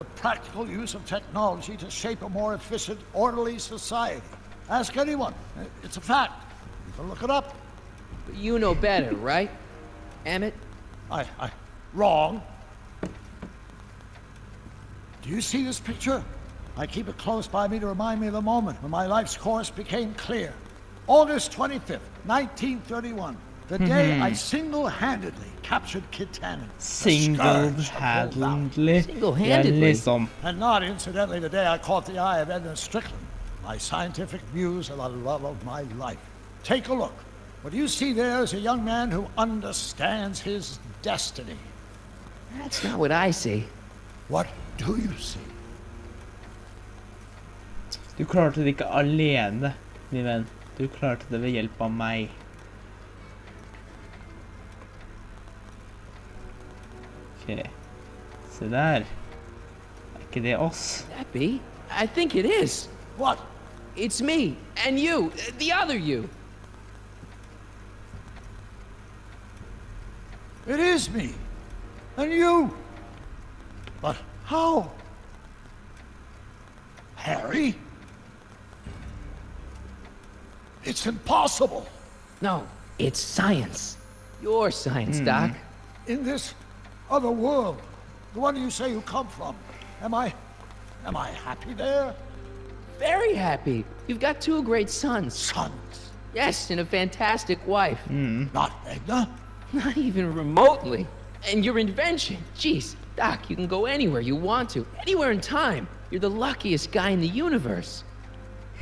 The practical use of technology to shape a more efficient, orderly society. Ask anyone. It's a fact. You can look it up. But you know better, right? Emmett? Wrong. Do you see this picture? I keep it close by me to remind me of the moment when my life's course became clear. August 25th, 1931. The day I single-handedly captured Kid Tannen. Single-handedly? Single-handedly? And not incidentally the day I caught the eye of Edna Strickland, my scientific muse and the love of my life. Take a look. What you see there is a young man who understands his destiny. That's not what I see. What do you see? Du klarte det ikke alene, min venn. Du klarte det ved hjelp av meg. Ok. Se der. Ikke det oss? That be? I think it is. What? It's me, and you, the other you. It is me. And you. But how? Harry? It's impossible. No, it's science. Your science, Doc. In this other world, the one you say you come from, am I happy there? Very happy. You've got two great sons. Sons? Yes, and a fantastic wife. Not Edna? Not even remotely. And your invention. Jeez, Doc, you can go anywhere you want to. Anywhere in time. You're the luckiest guy in the universe.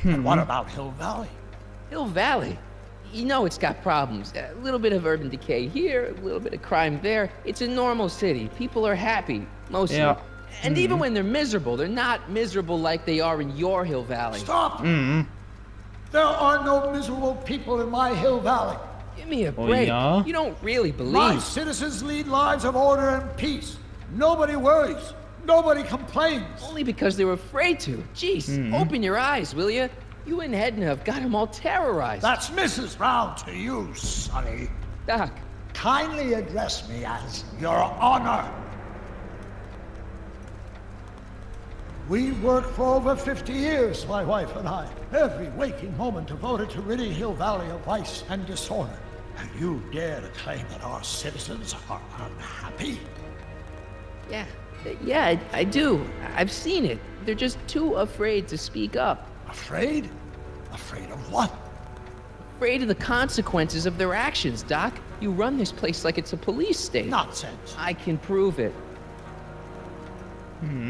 And what about Hill Valley? Hill Valley? You know it's got problems. A little bit of urban decay here, a little bit of crime there. It's a normal city. People are happy, mostly. Yeah. And even when they're miserable, they're not miserable like they are in your Hill Valley. Stop! There are no miserable people in my Hill Valley. Give me a break. yeah? You don't really My believe. citizens lead lives of order and peace. Nobody worries. Nobody complains. Only because they were afraid to. Jeez, open your eyes, will you? You and Edna have got them all terrorized. That's Mrs. Brown to you, Sonny. Doc, Kindly address me as Your Honor. We worked for over 50 years, my wife and I. Every waking moment devoted to ridding Hill Valley of vice and disorder. And you dare to claim that our citizens are unhappy? yeah, I do. I've seen it. They're just too afraid to speak up. Afraid? Afraid of what? Afraid of the consequences of their actions, Doc. You run this place like it's a police state. Nonsense. I can prove it.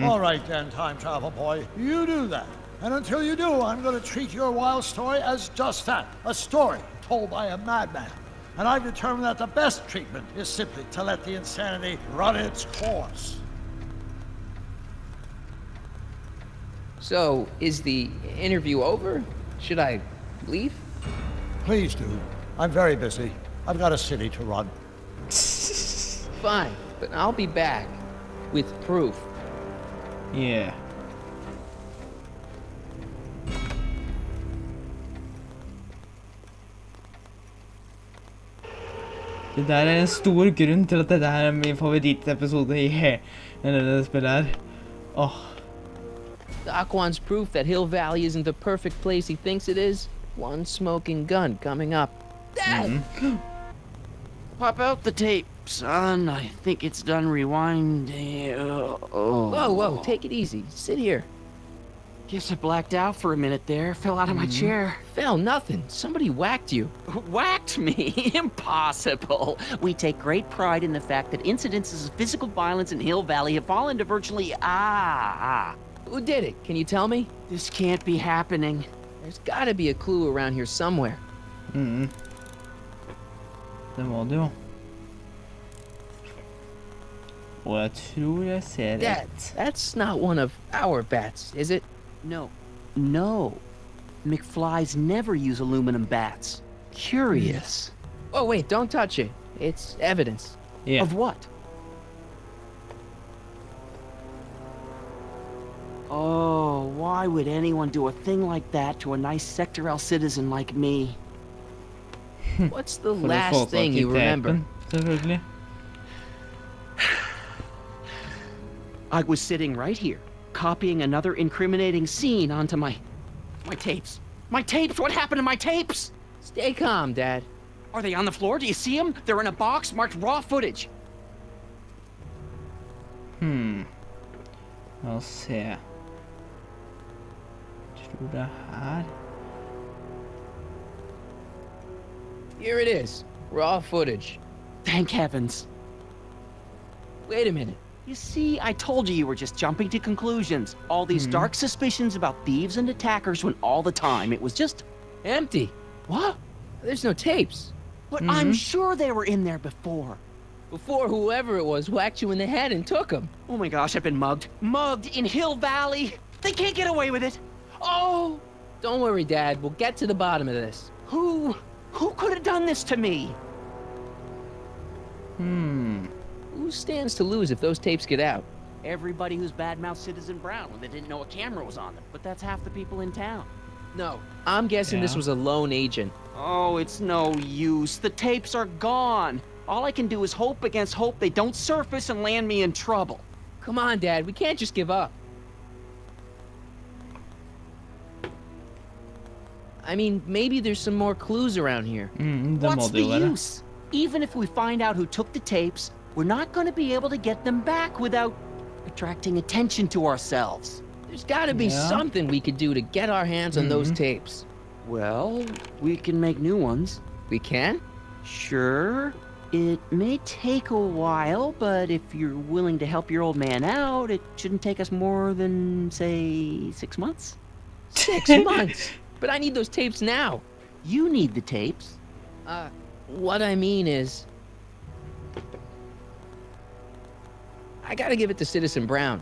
All right then, time travel boy. You do that. And until you do, I'm going to treat your wild story as just that. A story told by a madman. And I've determined that the best treatment is simply to let the insanity run its course. So, is the interview over? Should I leave? Please do. I'm very busy. I've got a city to run. Fine, but I'll be back. With proof. Yeah. Det der er en stor grunn til at dette her er min favorittepisode i dette spillet her. Åh. Doc wants proof that Hill Valley isn't the perfect place he thinks it is. One smoking gun coming up. Dad! Pop out the tape, son. I think it's done rewinding. Whoa, take it easy. Sit here. Guess I blacked out for a minute there. Fell out of my chair. Fell, nothing. Somebody whacked you. Whacked me? Impossible. We take great pride in the fact that incidences of physical violence in Hill Valley have fallen to virtually Who did it? Can you tell me? This can't be happening. There's gotta be a clue around here somewhere. Det må det jo. Og jeg tror jeg ser Dad, that's not one of our bats, is it? No. McFlys never use aluminum bats. Curious. Oh, wait, don't touch it. It's evidence. Yeah. Of what? Oh, why would anyone do a thing like that to a nice Sector L citizen like me? What's the For å få last tak thing i you remember? tapen, selvfølgelig. I was sitting right here, copying another incriminating scene onto my tapes. My tapes! What happened to my tapes? Stay calm, Dad. Are they on the floor? Do you see them? They're in a box marked raw footage. La oss se. Tror det her. Here it is. Raw footage. Thank heavens. Wait a minute. You see, I told you were just jumping to conclusions. All these dark suspicions about thieves and attackers when all the time it was just... Empty. What? There's no tapes. But I'm sure they were in there before. Before whoever it was whacked you in the head and took them. Oh my gosh, I've been mugged. Mugged in Hill Valley. They can't get away with it. Oh! Don't worry, Dad. We'll get to the bottom of this. Who could have done this to me? Who stands to lose if those tapes get out? Everybody who's badmouthed Citizen Brown when they didn't know a camera was on them. But that's half the people in town. No. I'm guessing this Yeah. was a lone agent. Oh, it's no use. The tapes are gone. All I can do is hope against hope they don't surface and land me in trouble. Come on, Dad. We can't just give up. I mean, maybe there's some more clues around here. Det må What's det jo the være. use? Even if we find out who took the tapes, we're not going to be able to get them back without attracting attention to ourselves. There's gotta be Yeah. something we could do to get our hands on those tapes. Well, we can make new ones. We can? Sure. It may take a while, but if you're willing to help your old man out, it shouldn't take us more than, say, 6 months. 6 months. But I need those tapes now. You need the tapes. What I mean is... I gotta give it to Citizen Brown.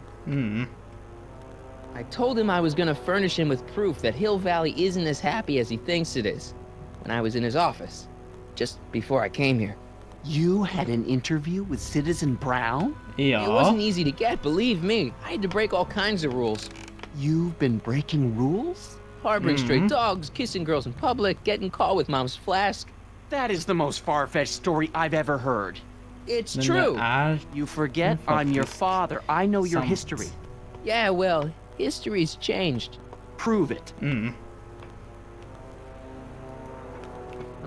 I told him I was gonna furnish him with proof that Hill Valley isn't as happy as he thinks it is when I was in his office, just before I came here. You had an interview with Citizen Brown? Ja. It wasn't easy to get, believe me. I had to break all kinds of rules. You've been breaking rules? Harboring stray dogs, kissing girls in public, getting caught with mom's flask. That is the most far-fetched story I've ever heard. It's Men true. det er You forget Mm, I'm your faktiskt father. I know your sant. history. Yeah, well, history's changed. Prove it. I'm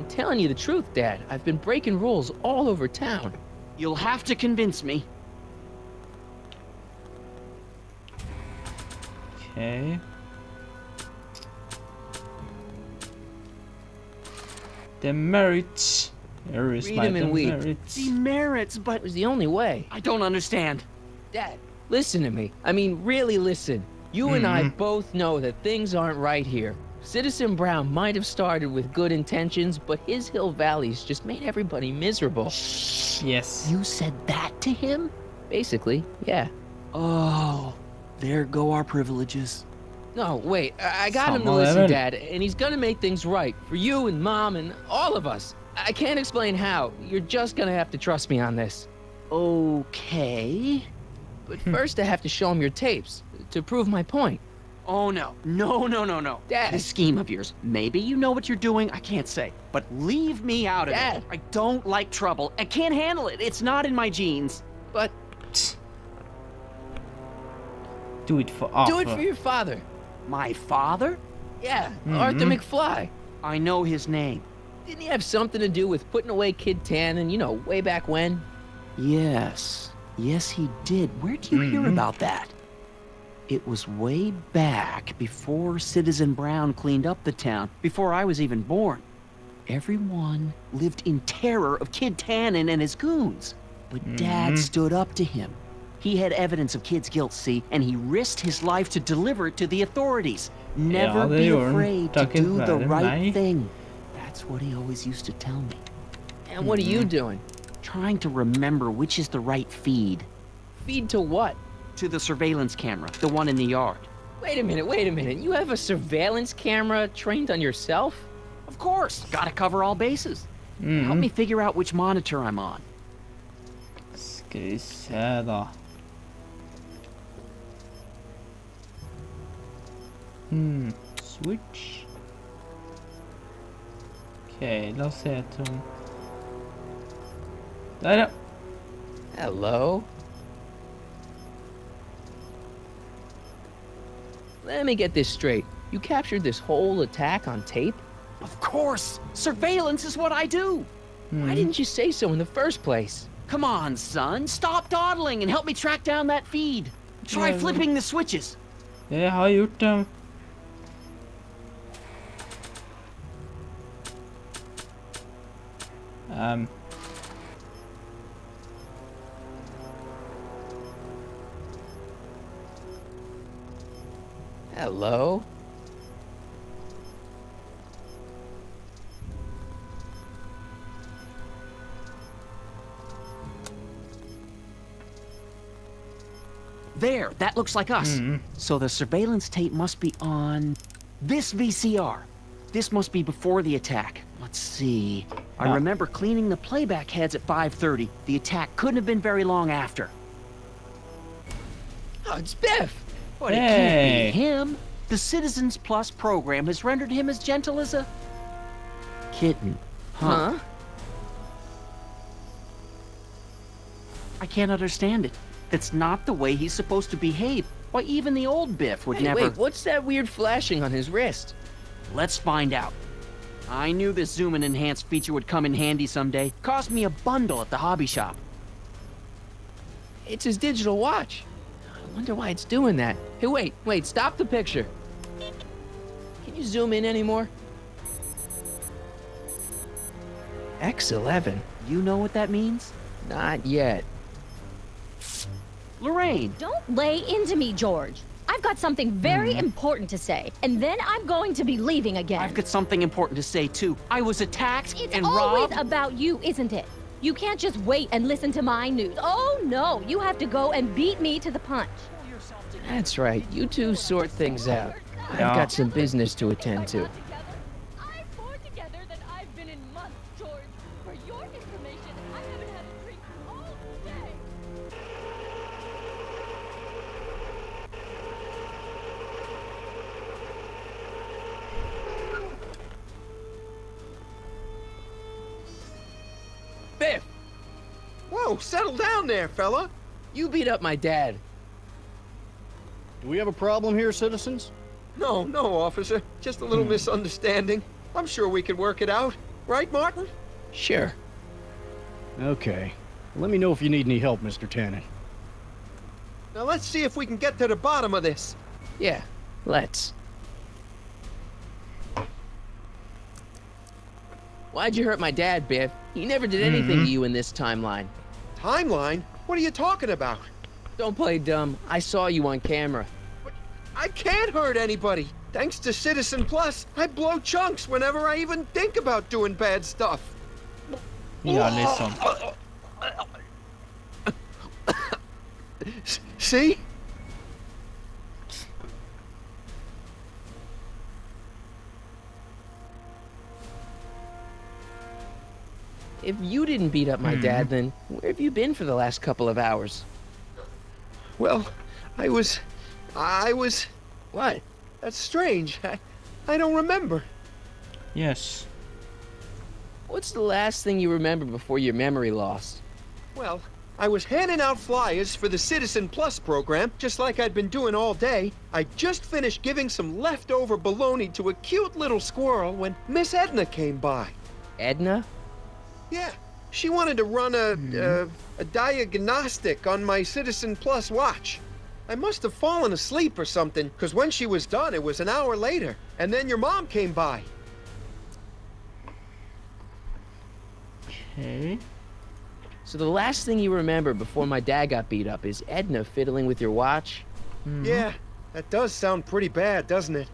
telling you the truth, Dad. I've been breaking rules all over town. You'll have to convince me. Okay. The merits. There is Read my 'em and weep. merits. The merits, but It was the only way. I don't understand. Dad, listen to me. I mean, really listen. You and I both know that things aren't right here. Citizen Brown might have started with good intentions, but his Hill Valley's just made everybody miserable. Yes. You said that to him? Basically, yeah. Oh, there go our privileges. No, wait, I got him to Samma listen, level. Dad, and he's gonna make things right for you and Mom and all of us. I can't explain how. You're just gonna have to trust me on this. Okay. But first I have to show him your tapes to prove my point. Oh, no. No. Dad. This scheme of yours, maybe you know what you're doing, I can't say. But leave me out of Dad. it. I don't like trouble. I can't handle it. It's not in my genes. But Do it for Arthur. do it for your father. My father? Yeah, Arthur McFly. I know his name. Didn't he have something to do with putting away Kid Tannen, you know, way back when? Yes. Yes, he did. Where'd you hear about that? It was way back before Citizen Brown cleaned up the town, before I was even born. Everyone lived in terror of Kid Tannen and his goons. But Dad stood up to him. He had evidence of Kid's guilt, see, and he risked his life to deliver it to the authorities. Never Ja, det be gjorde han. afraid to Takket do the være right meg. thing. That's what he always used to tell me. And what are you doing? Trying to remember which is the right feed. Feed to what? To the surveillance camera, the one in the yard. Wait a minute. You have a surveillance camera trained on yourself? Of course, gotta cover all bases. Help me figure out which monitor I'm on. Ska vi se da. Switch. Ok, la oss se etter om... Der ja. Hello? Let me get this straight. You captured this whole attack on tape? Of course! Surveillance is what I do! Why didn't you say so in the first place? Come on, son. Stop dawdling and help me track down that feed. Try flipping the switches. Jeg har gjort det. Hello? There, that looks like us. So the surveillance tape must be on this VCR. This must be before the attack. Let's see. I remember cleaning the playback heads at 5:30. The attack couldn't have been very long after. Oh, it's Biff! But it can't be him. The Citizens Plus program has rendered him as gentle as a kitten. Huh? I can't understand it. That's not the way he's supposed to behave. Why, even the old Biff would Hey, never... wait, what's that weird flashing on his wrist? Let's find out. I knew this zoom and enhance feature would come in handy someday. Cost me a bundle at the hobby shop. It's his digital watch. I wonder why it's doing that. Hey, wait, stop the picture. Can you zoom in anymore? X11? You know what that means? Not yet. Lorraine! Don't lay into me, George. I've got something very important to say, and then I'm going to be leaving again. I've got something important to say, too. I was attacked It's and always robbed. about you, isn't it? You can't just wait and listen to my news. Oh, no. You have to go and beat me to the punch. That's right. You two sort things out. I've got some business to attend to. I'm more together than I've been in months, George. For your information, I haven't had a drink all day. Biff! Whoa, settle down there, fella. You beat up my dad. Do we have a problem here, citizens? No, officer. Just a little misunderstanding. I'm sure we can work it out. Right, Martin? Sure. Okay. Let me know if you need any help, Mr. Tannen. Now let's see if we can get to the bottom of this. Yeah, let's. Why'd you hurt my dad, Biff? He never did anything to you in this timeline. Timeline? What are you talking about? Don't play dumb. I saw you on camera. I can't hurt anybody. Thanks to Citizen Plus, I blow chunks whenever I even think about doing bad stuff. Ja, liksom. See? If you didn't beat up my dad, then where have you been for the last couple of hours? Well, I was... What? That's strange. I don't remember. Yes. What's the last thing you remember before your memory lost? Well, I was handing out flyers for the Citizen Plus program, just like I'd been doing all day. I just finished giving some leftover bologna to a cute little squirrel when Miss Edna came by. Edna? Yeah, she wanted to run a diagnostic on my Citizen Plus watch. I must have fallen asleep or something, because when she was done, it was an hour later. And then your mom came by. Okay. So the last thing you remember before my dad got beat up is Edna fiddling with your watch? Yeah, that does sound pretty bad, doesn't it?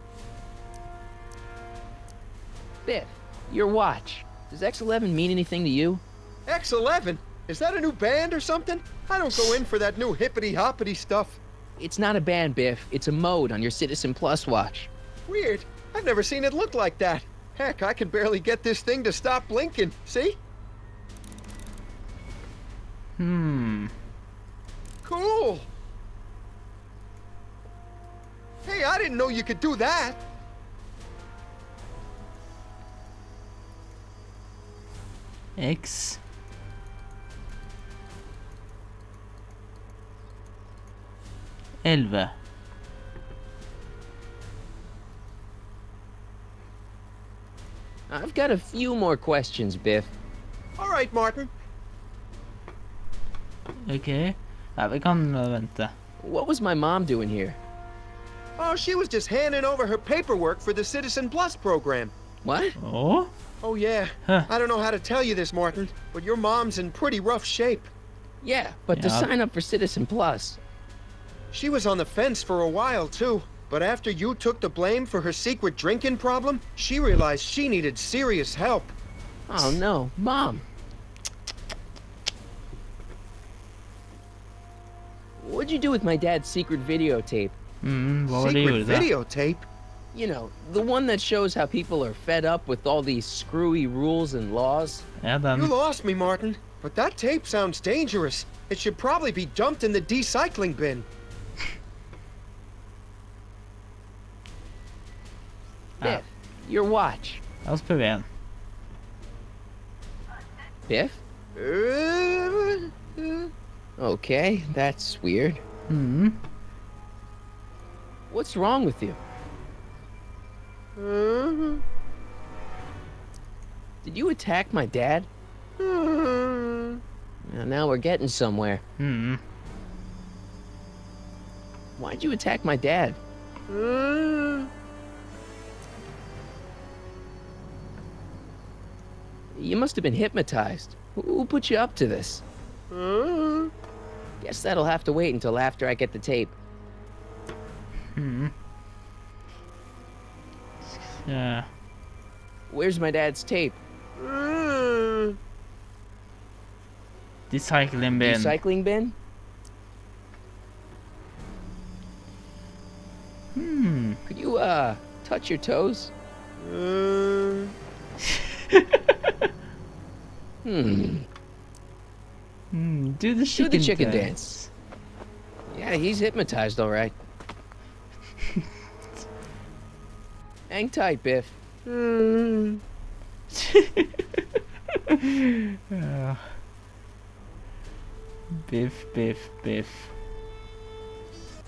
Biff, your watch. Does X11 mean anything to you? X11? Is that a new band or something? I don't go in for that new hippity-hoppity stuff. It's not a band, Biff. It's a mode on your Citizen Plus watch. Weird. I've never seen it look like that. Heck, I can barely get this thing to stop blinking. See? Cool. Hey, I didn't know you could do that. X. Elva. I've got a few more questions, Biff. All right, Martin. OK. Ja, vi kan vente. What was my mom doing here? Oh, she was just handing over her paperwork for the Citizen Plus program. What? Åh? Oh, yeah. Huh. I don't know how to tell you this, Martin, but your mom's in pretty rough shape. Yeah, but to Yeah. sign up for Citizen Plus. She was on the fence for a while, too. But after you took the blame for her secret drinking problem, she realized she needed serious help. Oh no, Mom. What'd you do with my dad's secret videotape? Hva var det Secret gjorde da? videotape? You know, the one that shows how people are fed up with all these screwy rules and laws. Ja, You den. lost me, Martin. But that tape sounds dangerous. It should probably be dumped in the recycling bin. Biff, your watch. La oss prøve igjen. Biff? Okay, that's weird. What's wrong with you? Did you attack my dad? Now we're getting somewhere. Why'd you attack my dad? You must have been hypnotized. Who put you up to this? Guess that'll have to wait until after I get the tape. Ja. Where's my dad's tape? Recycling bin. Recycling bin? Could you, touch your toes? Do the Do chicken, the chicken dance. Yeah, he's hypnotized, all right. Hang tight, Biff. Ja. Biff, Biff, Biff.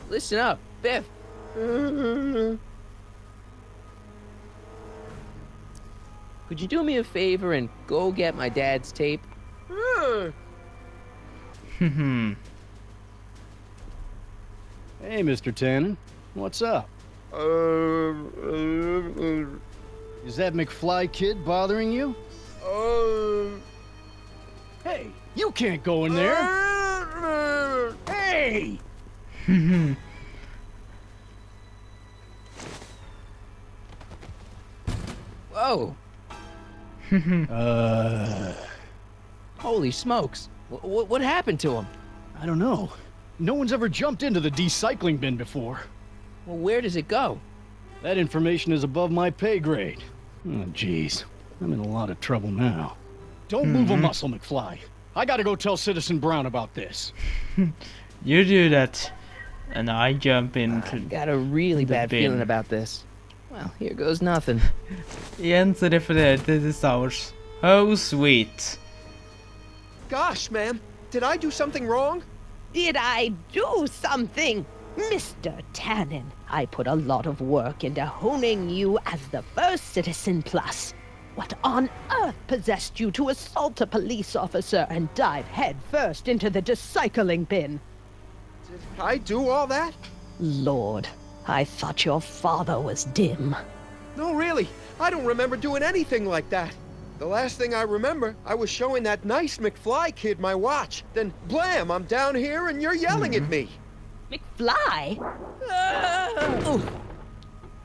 Listen up, Biff. Could you do me a favor and go get my dad's tape? Hey, Mr. Tannen. What's up? Is that McFly kid bothering you? Hey, you can't go in there! Hey! Whoa. Holy smokes. What happened to him? I don't know. No one's ever jumped into the recycling bin before. Well, where does it go? That information is above my pay grade. Oh, jeez. I'm in a lot of trouble now. Don't move a muscle, McFly. I gotta go tell Citizen Brown about this. You do that, and I jump into... Got a really The bad bin. feeling about this. Well, here goes nothing. Igjen så refererer det til Star Wars. Oh, sweet. Gosh, ma'am, did I do something wrong? Did I do something? Mr. Tannen, I put a lot of work into honing you as the first Citizen Plus. What on earth possessed you to assault a police officer and dive headfirst into the recycling bin? Did I do all that? Lord, I thought your father was dim. No, really. I don't remember doing anything like that. The last thing I remember, I was showing that nice McFly kid my watch. Then, blam, I'm down here and you're yelling at me. McFly?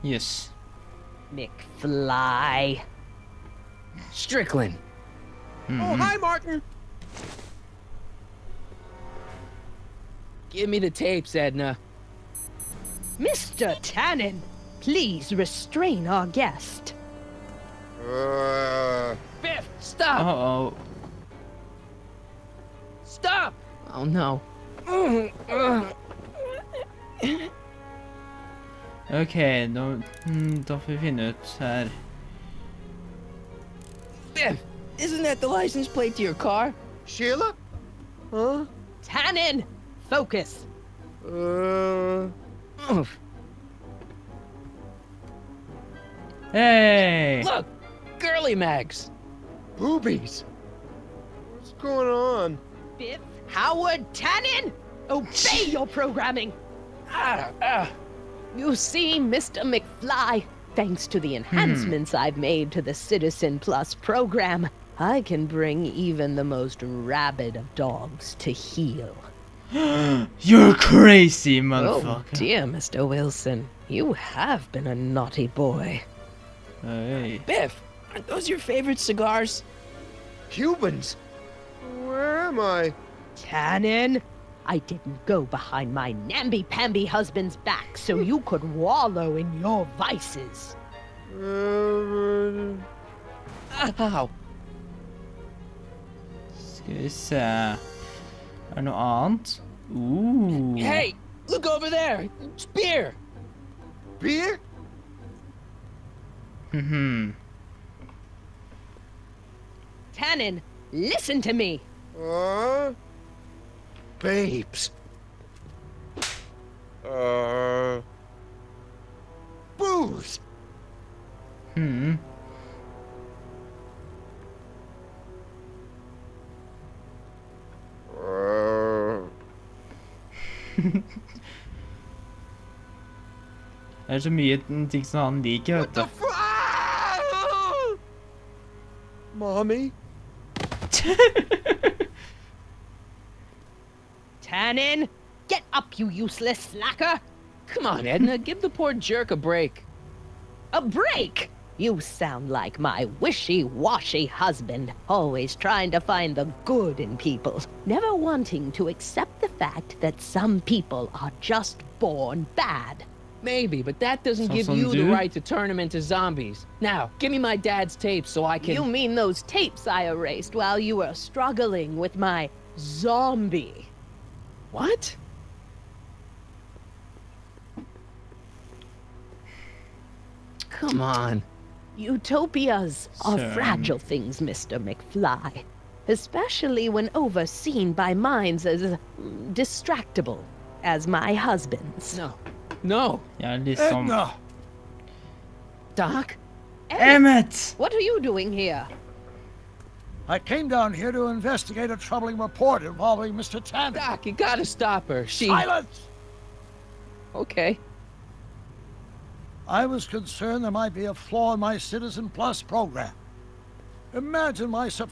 Yes. McFly. Strickland. Oh, hi, Martin. Give me the tapes, Edna. Mr. Tannen, please restrain our guest. Biff, stop! Uh-oh. Stop! Oh no. Ok, da får vi finne ut her. Biff, isn't that the license plate to your car? Sheila? Huh? Tannen, focus. Oof. Hey! Look! girly mags. Boobies. What's going on? Biff, Howard, Tannen, obey your programming. You see, Mr. McFly, thanks to the enhancements I've made to the Citizen Plus program, I can bring even the most rabid of dogs to heel. You're crazy, Oh motherfucker. dear, Mr. Wilson, you have been a naughty boy. Hey. Biff, aren't those your favorite cigars? Cubans? Where am I? Tannen, I didn't go behind my namby-pamby husband's back so you could wallow in your vices. Ow. Skal vi se. Er det noe annet? Hey, look over there. It's beer. Beer? Tannen, listen to me. Babes. Booze. Det er så mye ting som han liker, vet du. Mommy? Tannen, get up, you useless slacker. Come on, Edna, give the poor jerk a break. A break? You sound like my wishy-washy husband, always trying to find the good in people, never wanting to accept the fact that some people are just born bad. Maybe, but that doesn't give Some you the do. right to turn them into zombies. Now, give me my dad's tapes so I can... You mean those tapes I erased while you were struggling with my zombie? What? Come on. Utopias are Sir. fragile things, Mr. McFly. Especially when overseen by minds as distractible as my husband's. No. No. Ja, liksom... Edna! Doc? Emmett! What are you doing here? I came down here to investigate a troubling report involving Mr. Tannen. Doc, you gotta stop her. She... Silence! Okay. I was concerned there might be a flaw in my Citizen Plus program. Imagine my